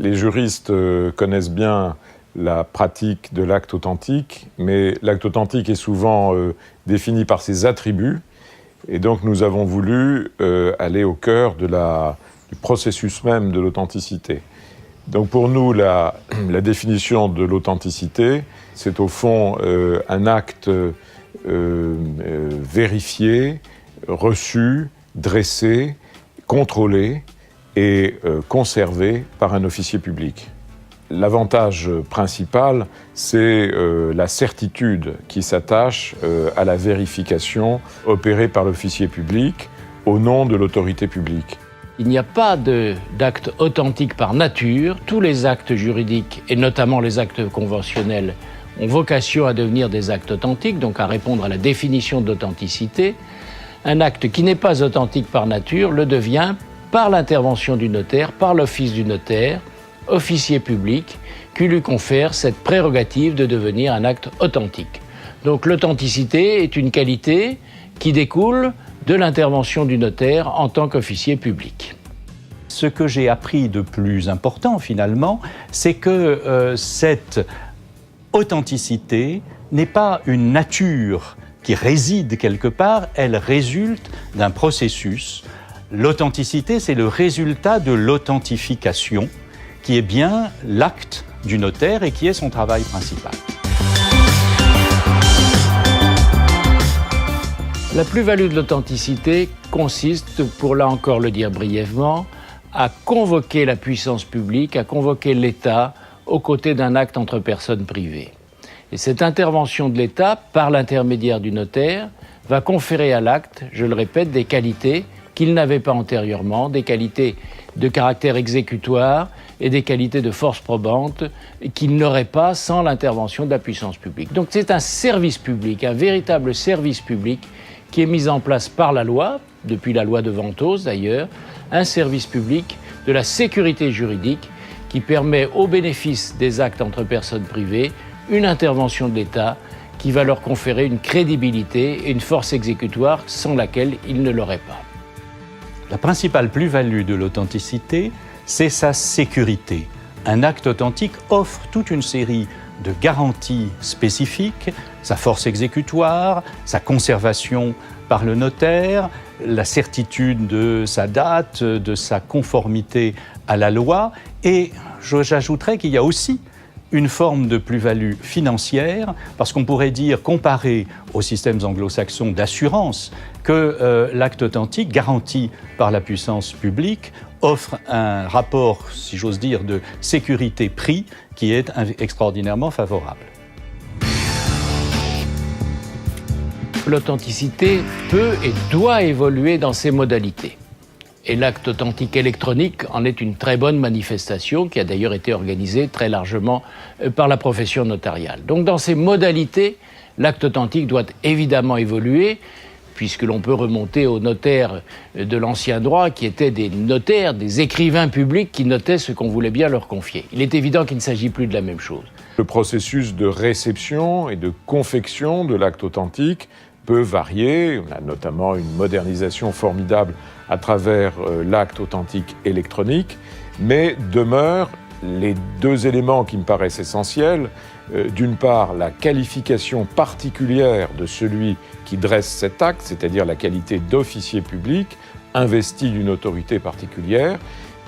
Les juristes connaissent bien la pratique de l'acte authentique, mais l'acte authentique est souvent défini par ses attributs, et donc nous avons voulu aller au cœur du processus même de l'authenticité. Donc pour nous, la définition de l'authenticité, c'est au fond un acte vérifié, reçu, dressé, contrôlé et conservé par un officier public. L'avantage principal, c'est la certitude qui s'attache à la vérification opérée par l'officier public au nom de l'autorité publique. Il n'y a pas d'acte authentique par nature. Tous les actes juridiques, et notamment les actes conventionnels, ont vocation à devenir des actes authentiques, donc à répondre à la définition d'authenticité. Un acte qui n'est pas authentique par nature le devient par l'intervention du notaire, par l'office du notaire, officier public, qui lui confère cette prérogative de devenir un acte authentique. Donc l'authenticité est une qualité qui découle de l'intervention du notaire en tant qu'officier public. Ce que j'ai appris de plus important finalement, c'est que cette authenticité n'est pas une nature qui réside quelque part, elle résulte d'un processus. L'authenticité, c'est le résultat de l'authentification, qui est bien l'acte du notaire et qui est son travail principal. La plus-value de l'authenticité consiste, pour là encore le dire brièvement, à convoquer la puissance publique, à convoquer l'État aux côtés d'un acte entre personnes privées. Et cette intervention de l'État, par l'intermédiaire du notaire, va conférer à l'acte, je le répète, des qualités qu'il n'avait pas antérieurement, des qualités de caractère exécutoire et des qualités de force probante qu'il n'aurait pas sans l'intervention de la puissance publique. Donc c'est un service public, un véritable service public qui est mis en place par la loi, depuis la loi de Ventose d'ailleurs, un service public de la sécurité juridique qui permet au bénéfice des actes entre personnes privées une intervention de l'État qui va leur conférer une crédibilité et une force exécutoire sans laquelle ils ne l'auraient pas. La principale plus-value de l'authenticité, c'est sa sécurité. Un acte authentique offre toute une série de garanties spécifiques, sa force exécutoire, sa conservation par le notaire, la certitude de sa date, de sa conformité à la loi, et j'ajouterais qu'il y a aussi une forme de plus-value financière, parce qu'on pourrait dire, comparé aux systèmes anglo-saxons d'assurance, que l'acte authentique, garanti par la puissance publique, offre un rapport, si j'ose dire, de sécurité-prix qui est extraordinairement favorable. L'authenticité peut et doit évoluer dans ses modalités. Et l'acte authentique électronique en est une très bonne manifestation qui a d'ailleurs été organisée très largement par la profession notariale. Donc dans ses modalités, l'acte authentique doit évidemment évoluer, puisque l'on peut remonter aux notaires de l'ancien droit qui étaient des notaires, des écrivains publics qui notaient ce qu'on voulait bien leur confier. Il est évident qu'il ne s'agit plus de la même chose. Le processus de réception et de confection de l'acte authentique peut varier. On a notamment une modernisation formidable à travers l'acte authentique électronique, mais demeurent les deux éléments qui me paraissent essentiels. D'une part, la qualification particulière de celui qui dresse cet acte, c'est-à-dire la qualité d'officier public investi d'une autorité particulière,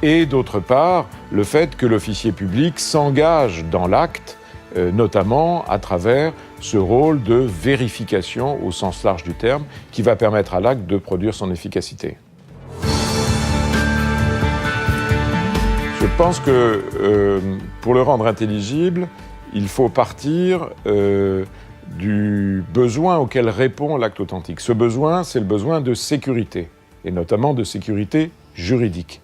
et d'autre part, le fait que l'officier public s'engage dans l'acte, notamment à travers ce rôle de vérification au sens large du terme, qui va permettre à l'acte de produire son efficacité. Je pense que pour le rendre intelligible, il faut partir du besoin auquel répond l'acte authentique. Ce besoin, c'est le besoin de sécurité, et notamment de sécurité juridique.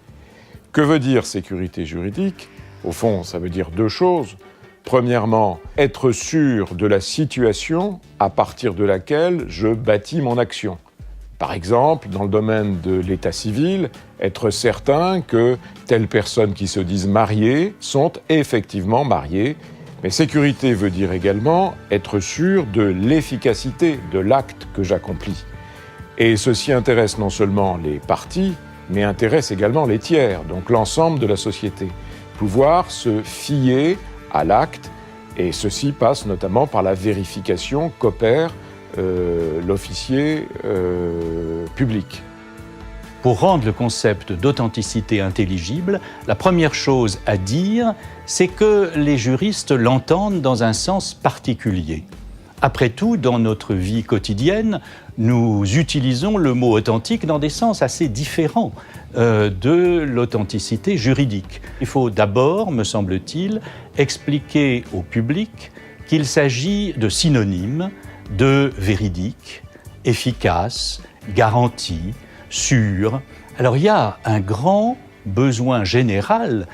Que veut dire sécurité juridique ? Au fond, ça veut dire deux choses. Premièrement, être sûr de la situation à partir de laquelle je bâtis mon action. Par exemple, dans le domaine de l'état civil, être certain que telles personnes qui se disent mariées sont effectivement mariées. Mais sécurité veut dire également être sûr de l'efficacité de l'acte que j'accomplis. Et ceci intéresse non seulement les parties, mais intéresse également les tiers, donc l'ensemble de la société. pouvoir se fier à l'acte, et ceci passe notamment par la vérification qu'opère l'officier public. Pour rendre le concept d'authenticité intelligible, la première chose à dire, c'est que les juristes l'entendent dans un sens particulier. Après tout, dans notre vie quotidienne, nous utilisons le mot authentique dans des sens assez différents de l'authenticité juridique. Il faut d'abord, me semble-t-il, expliquer au public qu'il s'agit de synonymes de véridique, efficace, garanti, sûr. Alors il y a un grand besoin général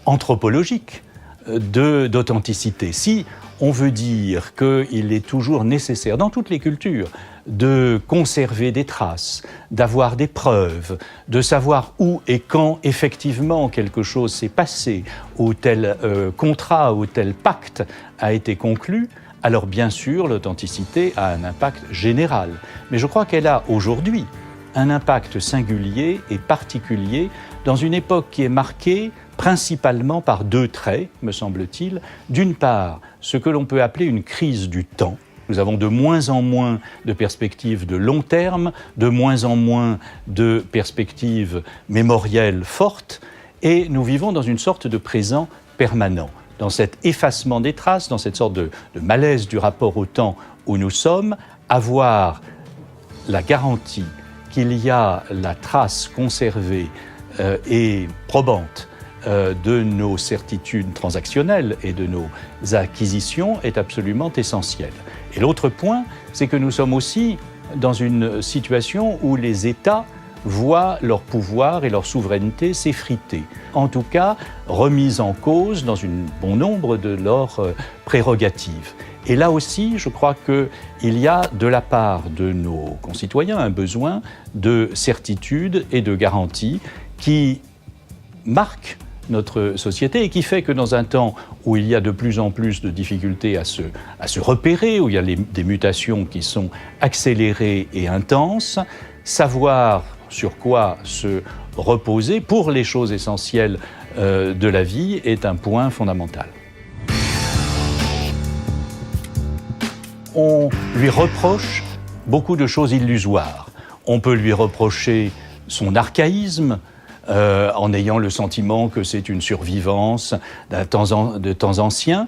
anthropologique d'authenticité. Si on veut dire qu'il est toujours nécessaire, dans toutes les cultures, de conserver des traces, d'avoir des preuves, de savoir où et quand effectivement quelque chose s'est passé, ou tel contrat ou tel pacte a été conclu, alors bien sûr l'authenticité a un impact général. Mais je crois qu'elle a aujourd'hui un impact singulier et particulier dans une époque qui est marquée principalement par deux traits, me semble-t-il. D'une part, ce que l'on peut appeler une crise du temps. Nous avons de moins en moins de perspectives de long terme, de moins en moins de perspectives mémorielles fortes, et nous vivons dans une sorte de présent permanent, dans cet effacement des traces, dans cette sorte de malaise du rapport au temps où nous sommes, avoir la garantie qu'il y a la trace conservée et probante de nos certitudes transactionnelles et de nos acquisitions est absolument essentiel. Et l'autre point, c'est que nous sommes aussi dans une situation où les États voient leur pouvoir et leur souveraineté s'effriter, en tout cas remise en cause dans un bon nombre de leurs prérogatives. Et là aussi, je crois qu'il y a de la part de nos concitoyens un besoin de certitude et de garantie qui marque notre société et qui fait que dans un temps où il y a de plus en plus de difficultés à se repérer, où il y a des mutations qui sont accélérées et intenses, savoir sur quoi se reposer pour les choses essentielles de la vie est un point fondamental. On lui reproche beaucoup de choses illusoires. On peut lui reprocher son archaïsme, en ayant le sentiment que c'est une survivance de temps anciens,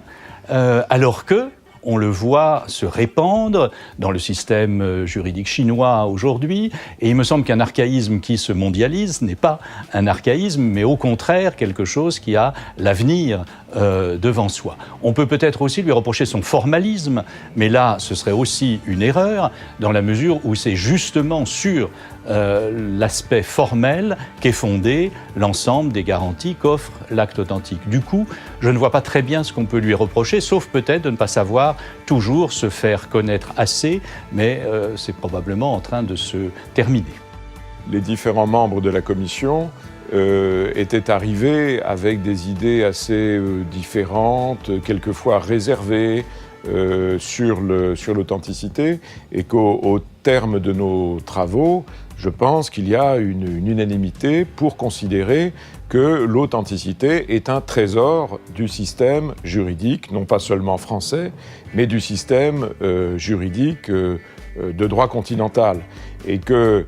alors que on le voit se répandre dans le système juridique chinois aujourd'hui, et il me semble qu'un archaïsme qui se mondialise n'est pas un archaïsme, mais au contraire quelque chose qui a l'avenir devant soi. On peut peut-être aussi lui reprocher son formalisme, mais là ce serait aussi une erreur, dans la mesure où c'est justement sur l'aspect formel qu'est fondé l'ensemble des garanties qu'offre l'acte authentique. Du coup, je ne vois pas très bien ce qu'on peut lui reprocher, sauf peut-être de ne pas savoir toujours se faire connaître assez, mais c'est probablement en train de se terminer. Les différents membres de la commission étaient arrivés avec des idées assez différentes, quelquefois réservées sur l'authenticité, et qu'au terme de nos travaux, je pense qu'il y a une unanimité pour considérer que l'authenticité est un trésor du système juridique, non pas seulement français, mais du système juridique de droit continental. Et que,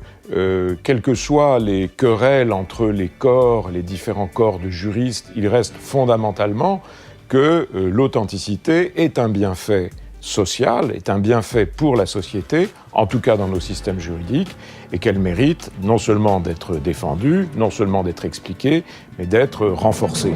quelles que soient les querelles entre les différents corps de juristes, il reste fondamentalement que l'authenticité est un bienfait social, est un bienfait pour la société, en tout cas dans nos systèmes juridiques, et qu'elle mérite non seulement d'être défendue, non seulement d'être expliquée, mais d'être renforcée.